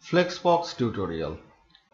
Flexbox tutorial.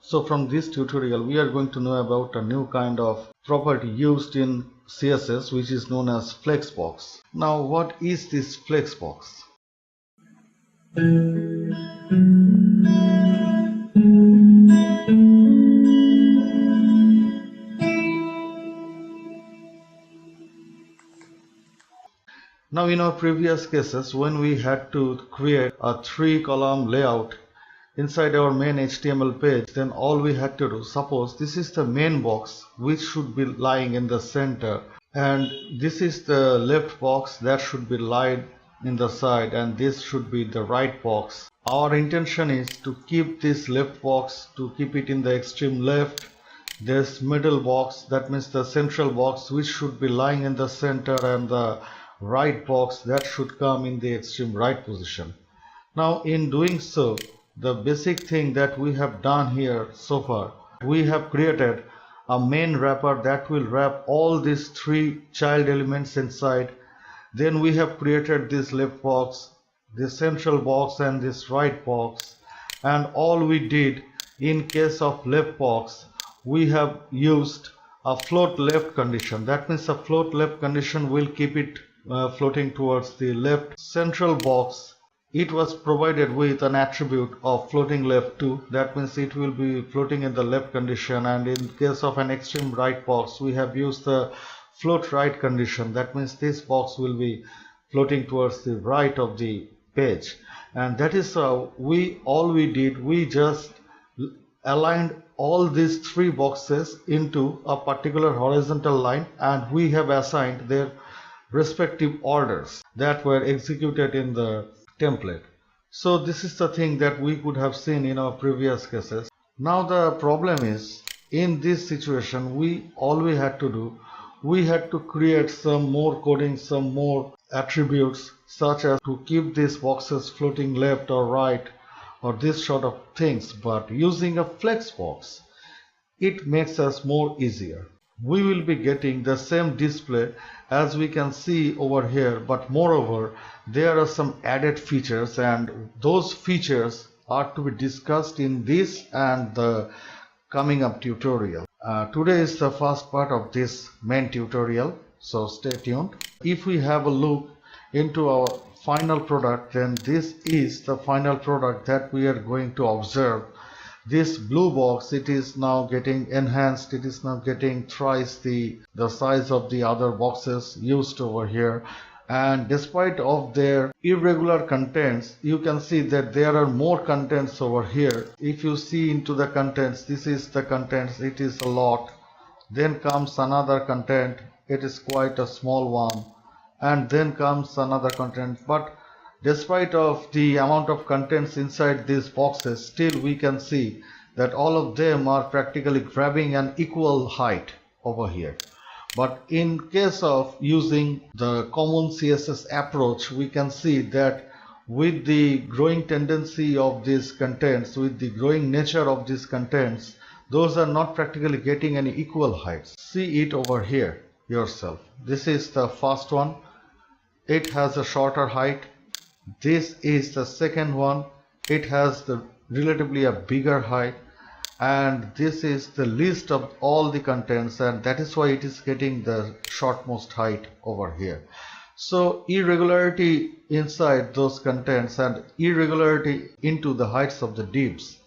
So from this tutorial we are going to know about a new kind of property used in CSS which is known as Flexbox. Now what is this Flexbox? Now in our previous cases, when we had to create a 3-column layout inside our main HTML page, then all we had to do, suppose this is the main box which should be lying in the center, and this is the left box that should be lying in the side, and this should be the right box. Our intention is to keep this left box, to keep it in the extreme left, this middle box, that means the central box, which should be lying in the center, and the right box that should come in the extreme right position. Now in doing so, the basic thing that we have done here so far, we have created a main wrapper that will wrap all these 3 child elements inside. Then we have created this left box, this central box, and this right box. And all we did in case of left box, we have used a float left condition. That means a float left condition will keep it floating towards the left. Central box, it was provided with an attribute of floating left too. That means it will be floating in the left condition. And in case of an extreme right box, we have used the float right condition. That means this box will be floating towards the right of the page. And that is how all we did, we just aligned all these 3 boxes into a particular horizontal line, and we have assigned their respective orders that were executed in the template. So this is the thing that we could have seen in our previous cases. Now the problem is, in this situation, all we had to do, we had to create some more coding, some more attributes, such as to keep these boxes floating left or right, or this sort of things. But using a Flexbox, it makes us more easier. We will be getting the same display as we can see over here, but moreover there are some added features, and those features are to be discussed in this and the coming up tutorial. Today is the first part of this main tutorial, so stay tuned. If we have a look into our final product, then this is the final product that we are going to observe. This blue box, it is now getting enhanced, it is now getting thrice the size of the other boxes used over here. And despite of their irregular contents, you can see that there are more contents over here. If you see into the contents, this is the contents, it is a lot. Then comes another content, it is quite a small one. And then comes another content. But despite of the amount of contents inside these boxes, still we can see that all of them are practically grabbing an equal height over here. But in case of using the common CSS approach, we can see that with the growing tendency of these contents, with the growing nature of these contents, those are not practically getting any equal heights. See it over here yourself. This is the first one. It has a shorter height. This is the second one. It has the relatively a bigger height, and this is the least of all the contents, and that is why it is getting the shortmost height over here. So irregularity inside those contents and irregularity into the heights of the divs.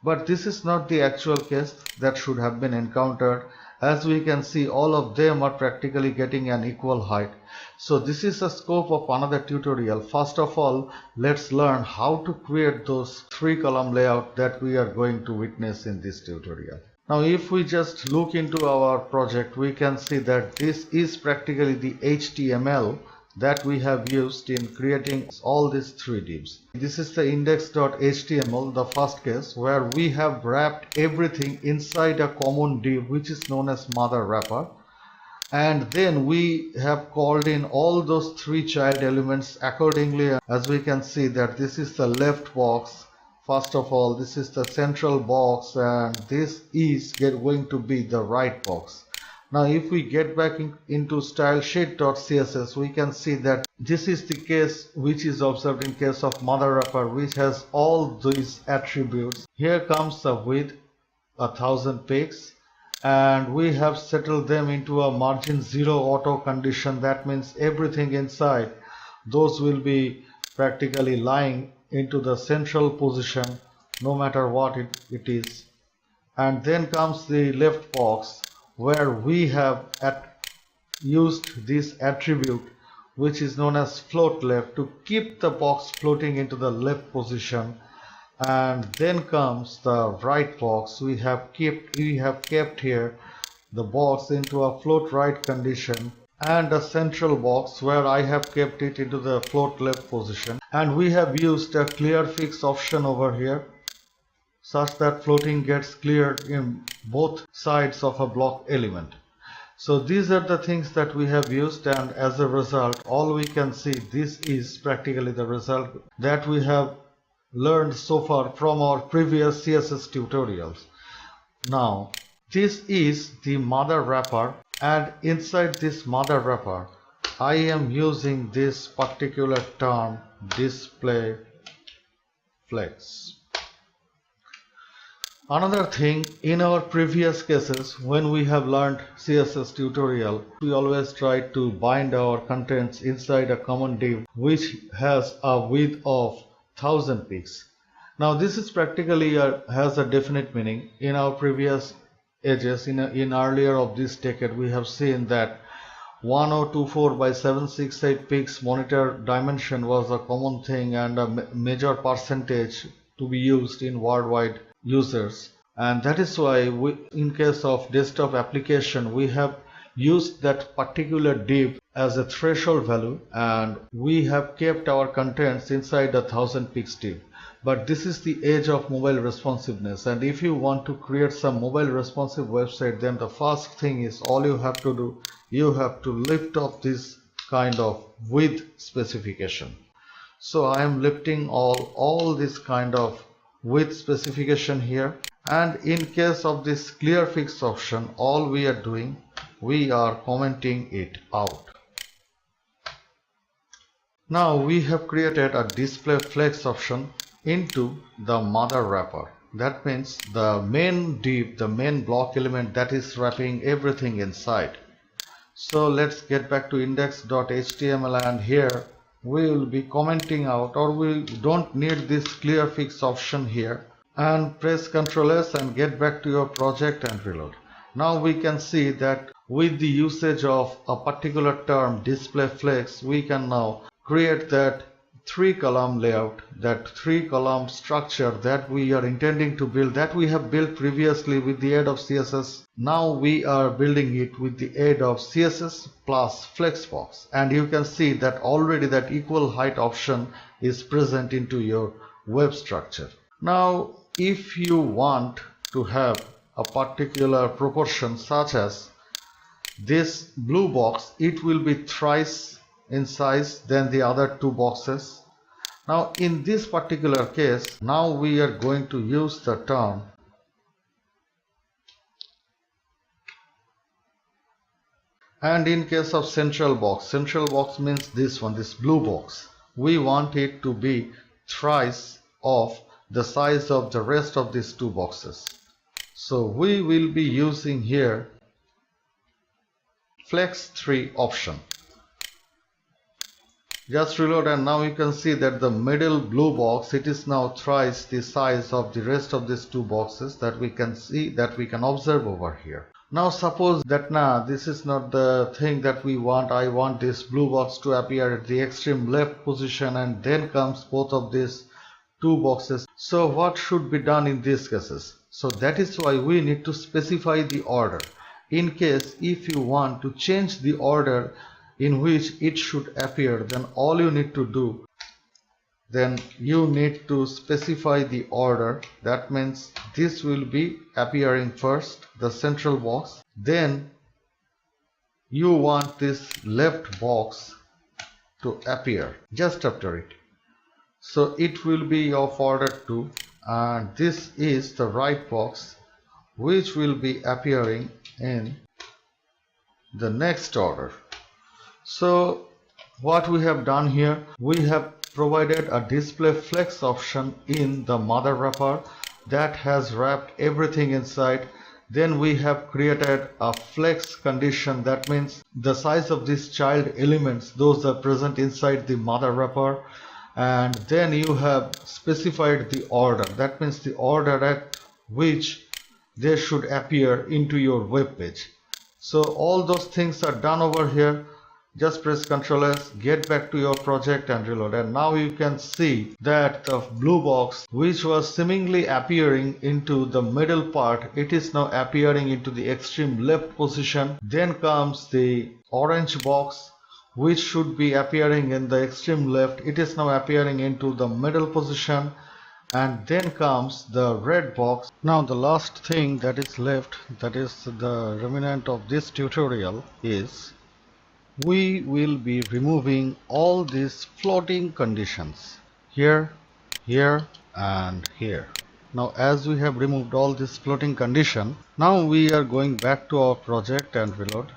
But this is not the actual case that should have been encountered. As we can see, all of them are practically getting an equal height. So this is the scope of another tutorial. First of all, let's learn how to create those 3-column layout that we are going to witness in this tutorial. Now if we just look into our project, we can see that this is practically the HTML that we have used in creating all these 3 divs. This is the index.html, the first case, where we have wrapped everything inside a common div which is known as mother wrapper. And then we have called in all those 3 child elements accordingly. As we can see that this is the left box, first of all, this is the central box, and this is going to be the right box. Now if we get back into style sheet.css, we can see that this is the case which is observed in case of mother wrapper, which has all these attributes. Here comes the width 1000 pixels, and we have settled them into a margin 0 auto condition. That means everything inside those will be practically lying into the central position no matter what it is. And then comes the left box, where we have used this attribute which is known as float left to keep the box floating into the left position. And then comes the right box. We have kept here the box into a float right condition, and a central box where I have kept it into the float left position. And we have used a clear fix option over here such that floating gets cleared in both sides of a block element. So these are the things that we have used, and as a result, all we can see, this is practically the result that we have learned so far from our previous CSS tutorials. Now this is the mother wrapper, and inside this mother wrapper I am using this particular term, display flex. Another thing, in our previous cases when we have learned CSS tutorial, we always try to bind our contents inside a common div which has a width of 1000 pixels. Now this is practically has a definite meaning. In our previous ages, in earlier of this decade, we have seen that 1024 by 768 pixels monitor dimension was a common thing and a major percentage to be used in worldwide users, and that is why in case of desktop application, we have used that particular div as a threshold value, and we have kept our contents inside the 1000 pixels div. But this is the age of mobile responsiveness, and if you want to create some mobile responsive website, then the first thing is, all you have to do, you have to lift up this kind of width specification. So I am lifting all this kind of width specification here, and in case of this clear fix option, all we are doing, we are commenting it out. Now we have created a display flex option into the mother wrapper. That means the main div, the main block element that is wrapping everything inside. So let's get back to index.html, and here we will be commenting out, or we don't need this clear fix option here, and press Ctrl S and get back to your project and reload. Now we can see that with the usage of a particular term, display flex, we can now create that 3-column layout, that 3-column structure that we are intending to build, that we have built previously with the aid of CSS. Now we are building it with the aid of CSS plus Flexbox, and you can see that already that equal height option is present into your web structure. Now if you want to have a particular proportion, such as this blue box, it will be thrice in size than the other two boxes. Now in this particular case, now we are going to use the term and in case of central box means this one, this blue box, we want it to be thrice of the size of the rest of these two boxes. So we will be using here flex 3 option. Just reload, and now you can see that the middle blue box, it is now thrice the size of the rest of these two boxes that we can see, that we can observe over here. Now suppose that this is not the thing that we want. I want this blue box to appear at the extreme left position, and then comes both of these two boxes. So what should be done in these cases? So that is why we need to specify the order. In case if you want to change the order in which it should appear, then all you need to do, then you need to specify the order. That means this will be appearing first, the central box, then you want this left box to appear just after it. So it will be of order 2, and this is the right box which will be appearing in the next order. So what we have done here, we have provided a display flex option in the mother wrapper that has wrapped everything inside. Then we have created a flex condition, that means the size of these child elements, those are present inside the mother wrapper. And then you have specified the order, that means the order at which they should appear into your web page. So all those things are done over here. Just press Ctrl S, get back to your project and reload, and now you can see that the blue box which was seemingly appearing into the middle part, it is now appearing into the extreme left position. Then comes the orange box which should be appearing in the extreme left, it is now appearing into the middle position. And then comes the red box. Now the last thing that is left, that is the remnant of this tutorial, is we will be removing all these floating conditions here, here and here. Now as we have removed all this floating condition, now we are going back to our project and reload,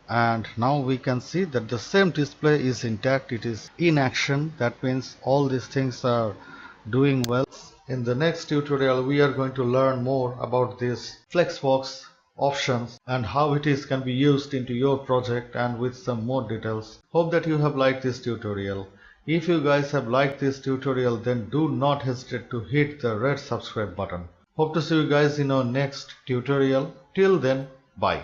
and now we can see that the same display is intact, it is in action. That means all these things are doing well. In the next tutorial we are going to learn more about this Flexbox options and how it is can be used into your project, and with some more details. Hope that you have liked this tutorial. If you guys have liked this tutorial, then do not hesitate to hit the red subscribe button. Hope to see you guys in our next tutorial. Till then, bye.